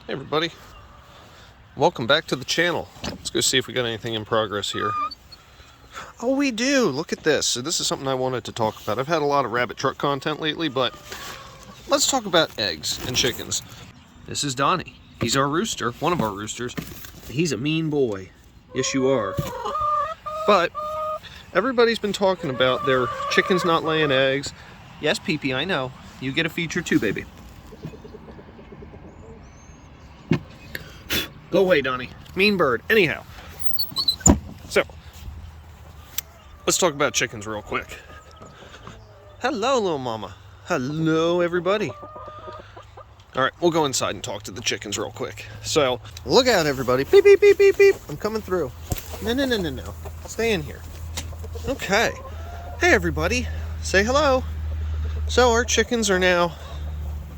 Hey everybody, welcome back to the channel. Let's go see if we got anything in progress here. Oh, we do! Look at this. So this is something I wanted to talk about. I've had a lot of rabbit truck content lately, but let's talk about eggs and chickens. This is Donnie. He's our rooster, one of our roosters. He's a mean boy. Yes, you are. But everybody's been talking about their chickens not laying eggs. Yes, Pee-Pee, I know. You get a feature too, baby. Go away, Donnie. Mean bird. Anyhow. So, let's talk about chickens real quick. Hello, little mama. Hello, everybody. Alright, we'll go inside and talk to the chickens real quick. So, look out, everybody. Beep, beep, beep, beep, beep. I'm coming through. No. Stay in here. Okay. Hey, everybody. Say hello. So, our chickens are now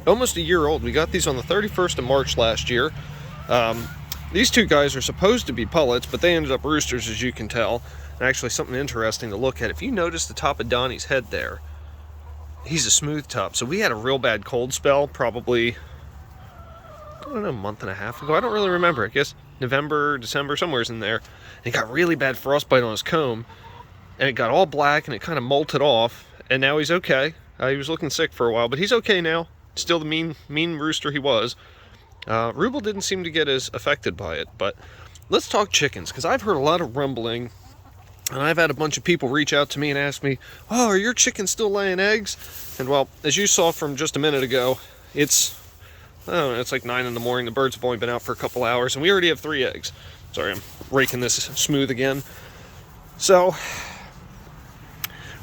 almost a year old. We got these on the 31st of March last year. These two guys are supposed to be pullets, but they ended up roosters, as you can tell. And actually, something interesting to look at. If you notice the top of Donnie's head there, he's a smooth top. So we had a real bad cold spell, probably, I don't know, a month and a half ago. I don't really remember. I guess November, December, somewhere's in there. And he got really bad frostbite on his comb. And it got all black, and it kind of molted off. And now he's okay. He was looking sick for a while, but he's okay now. Still the mean rooster he was. Ruble didn't seem to get as affected by it, but let's talk chickens, because I've heard a lot of rumbling, and I've had a bunch of people reach out to me and ask me, oh, are your chickens still laying eggs? And well, as you saw from just a minute ago, it's, I don't know, it's like 9 in the morning, the birds have only been out for a couple hours, and we already have 3 eggs. Sorry, I'm raking this smooth again. So,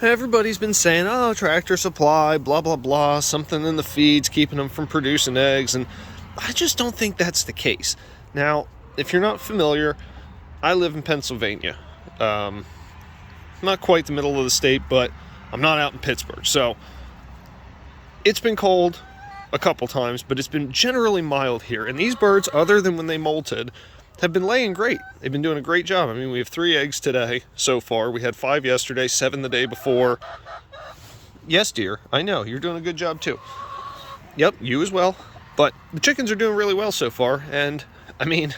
everybody's been saying, oh, Tractor Supply, blah, blah, blah, something in the feed's keeping them from producing eggs, and I just don't think that's the case. Now, if you're not familiar, I live in Pennsylvania. Not quite the middle of the state, but I'm not out in Pittsburgh. So, it's been cold a couple times, but it's been generally mild here. And these birds, other than when they molted, have been laying great. They've been doing a great job. I mean, we have 3 eggs today so far. We had 5 yesterday, 7 the day before. Yes, dear, I know, you're doing a good job too. Yep, you as well. But the chickens are doing really well so far, and I mean,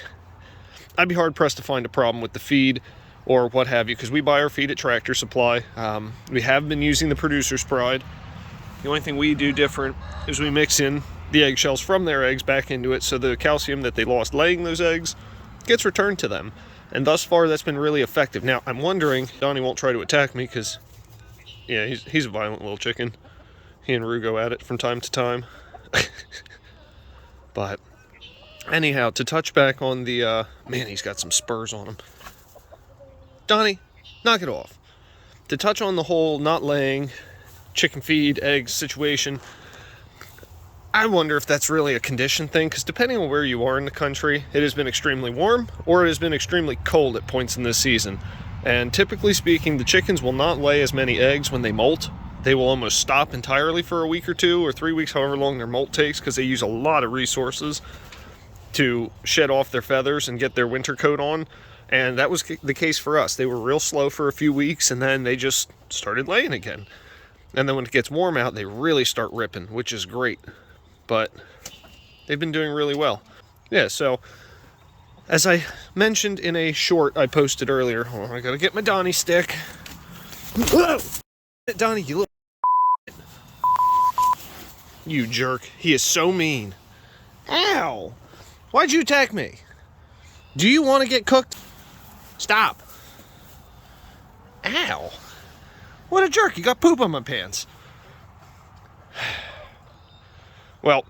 I'd be hard-pressed to find a problem with the feed or what have you, because we buy our feed at Tractor Supply. We have been using the Producer's Pride. The only thing we do different is we mix in the eggshells from their eggs back into it, so the calcium that they lost laying those eggs gets returned to them. And thus far, that's been really effective. Now, I'm wondering, Donnie won't try to attack me, because, yeah, he's a violent little chicken. He and Rue go at it from time to time. But anyhow, to touch back on the, man, he's got some spurs on him. Donnie, knock it off. To touch on the whole not laying, chicken feed, eggs situation, I wonder if that's really a condition thing, because depending on where you are in the country, it has been extremely warm or it has been extremely cold at points in this season. And typically speaking, the chickens will not lay as many eggs when they molt. They will almost stop entirely for a week or 2 or 3 weeks, however long their molt takes, because they use a lot of resources to shed off their feathers and get their winter coat on. And that was the case for us. They were real slow for a few weeks, and then they just started laying again. And then when it gets warm out, they really start ripping, which is great. But they've been doing really well. Yeah, so as I mentioned in a short I posted earlier, hold on, I gotta get my Donnie stick. Donnie, you little you jerk. He is so mean. Ow! Why'd you attack me? Do you want to get cooked? Stop. Ow. What a jerk. You got poop on my pants. Well,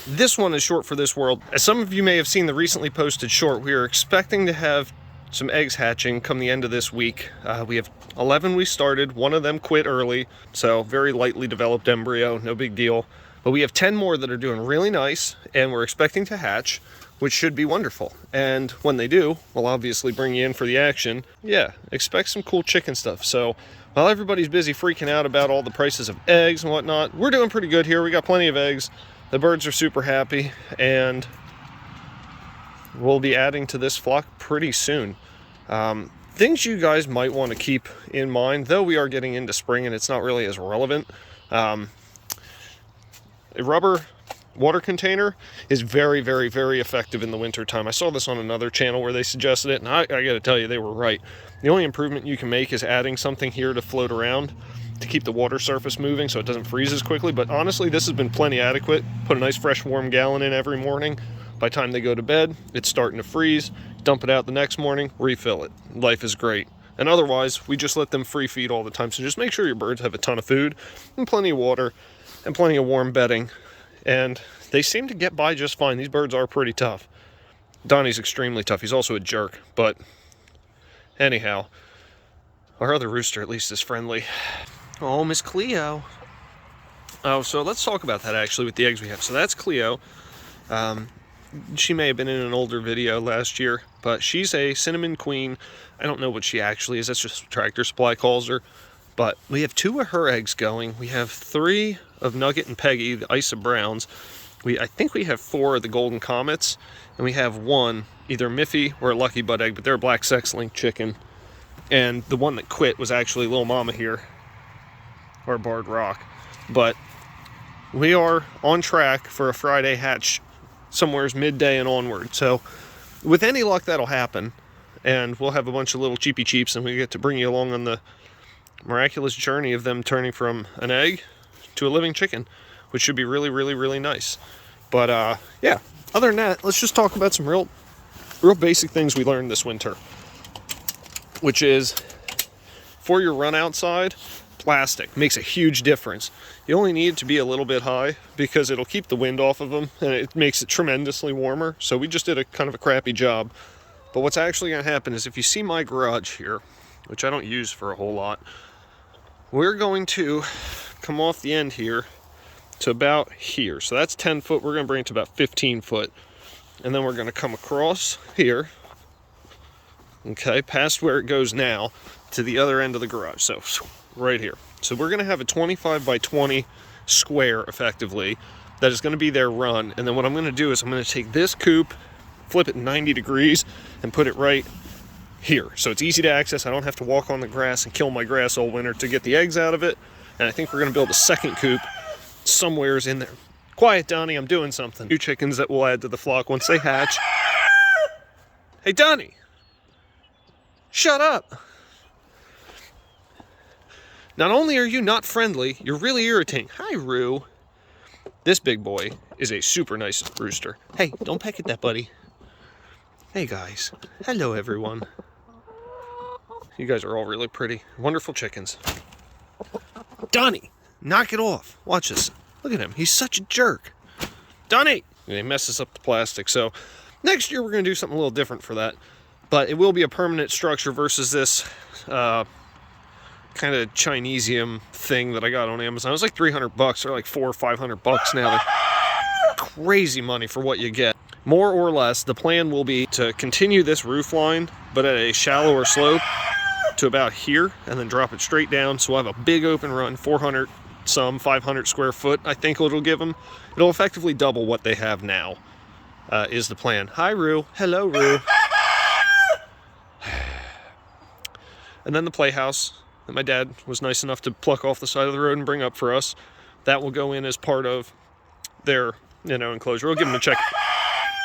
this one is short for this world. As some of you may have seen the recently posted short, we are expecting to have some eggs hatching come the end of this week. We have 11 we started. 1 of them quit early, so very lightly developed embryo, no big deal. But we have 10 more that are doing really nice, and we're expecting to hatch, which should be wonderful. And when they do, we'll obviously bring you in for the action. Yeah, expect some cool chicken stuff. So while everybody's busy freaking out about all the prices of eggs and whatnot, we're doing pretty good here. We got plenty of eggs. The birds are super happy, and we'll be adding to this flock pretty soon. Things you guys might want to keep in mind, though we are getting into spring and it's not really as relevant. A rubber water container is very, very, very effective in the winter time. I saw this on another channel where they suggested it, and I gotta tell you, they were right. The only improvement you can make is adding something here to float around to keep the water surface moving so it doesn't freeze as quickly. But honestly, this has been plenty adequate. Put a nice fresh warm gallon in every morning. By the time they go to bed, it's starting to freeze. Dump it out the next morning, refill it. Life is great. And otherwise, we just let them free feed all the time. So just make sure your birds have a ton of food and plenty of water and plenty of warm bedding. And they seem to get by just fine. These birds are pretty tough. Donnie's extremely tough. He's also a jerk. But anyhow, our other rooster at least is friendly. Oh, Miss Cleo. Oh, so let's talk about that actually with the eggs we have. So that's Cleo. She may have been in an older video last year, but she's a cinnamon queen. I don't know what she actually is. That's just what Tractor Supply calls her. But we have 2 of her eggs going. We have 3 of Nugget and Peggy, the Isa Browns. I think we have 4 of the Golden Comets, and we have 1, either Miffy or a Lucky Butt egg, but they're a black sex-link chicken. And the one that quit was actually Little Mama here, or Barred Rock. But we are on track for a Friday hatch somewhere's midday and onward. So with any luck, that'll happen. And we'll have a bunch of little cheepy cheeps, and we get to bring you along on the miraculous journey of them turning from an egg to a living chicken, which should be really, really, really nice. But yeah, other than that, let's just talk about some real basic things we learned this winter, which is for your run outside, plastic makes a huge difference. You only need it to be a little bit high because it'll keep the wind off of them, and it makes it tremendously warmer. So we just did a kind of a crappy job. But what's actually going to happen is, if you see my garage here, which I don't use for a whole lot, we're going to come off the end here to about here. So that's 10 foot. We're going to bring it to about 15 foot. And then we're going to come across here, okay, past where it goes now, to the other end of the garage. So right here. So we're going to have a 25 by 20 square, effectively, that is going to be their run. And then what I'm going to do is I'm going to take this coop, flip it 90 degrees, and put it right here. So it's easy to access. I don't have to walk on the grass and kill my grass all winter to get the eggs out of it. And I think we're going to build a second coop somewheres in there. Quiet, Donnie, I'm doing something. 2 chickens that we'll add to the flock once they hatch. Hey, Donnie! Shut up! Not only are you not friendly, you're really irritating. Hi, Roo. This big boy is a super nice rooster. Hey, don't peck at that, buddy. Hey, guys. Hello, everyone. You guys are all really pretty. Wonderful chickens. Donnie, knock it off. Watch this. Look at him. He's such a jerk. Donnie! And he messes up the plastic. So next year we're going to do something a little different for that. But it will be a permanent structure versus this kind of Chinesium thing that I got on Amazon. It was like $300. They're like $400 or $500 now. They're crazy money for what you get. More or less, the plan will be to continue this roof line, but at a shallower slope to about here, and then drop it straight down. So we'll have a big open run, 500 square foot, I think it'll give them. It'll effectively double what they have now, is the plan. Hi, Roo. Hello, Roo. And then the playhouse that my dad was nice enough to pluck off the side of the road and bring up for us, that will go in as part of their, enclosure. We'll give them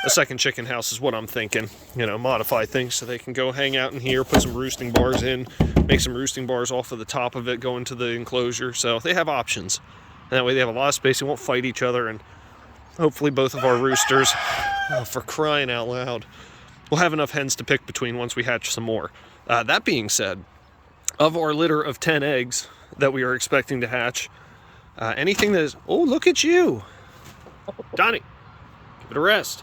a second chicken house is what I'm thinking. Modify things so they can go hang out in here, put some roosting bars in, make some roosting bars off of the top of it, go into the enclosure. So they have options. And that way they have a lot of space. They won't fight each other, and hopefully both of our roosters, oh, for crying out loud, will have enough hens to pick between once we hatch some more. That being said, of our litter of 10 eggs that we are expecting to hatch, anything that is, oh, look at you, Donnie, give it a rest,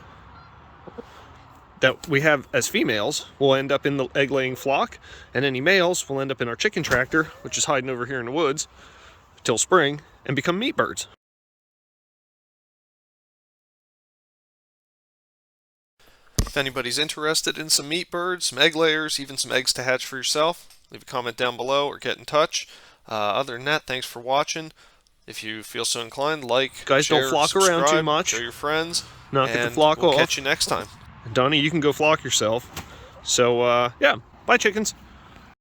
that we have as females will end up in the egg-laying flock, and any males will end up in our chicken tractor, which is hiding over here in the woods till spring, and become meat birds. If anybody's interested in some meat birds, some egg layers, even some eggs to hatch for yourself, leave a comment down below or get in touch. Other than that, thanks for watching. If you feel so inclined, like, guys, share, don't flock around too much. Show your friends. Knock the flock we'll off. Catch you next time. Donnie, you can go flock yourself. So, yeah, bye, chickens.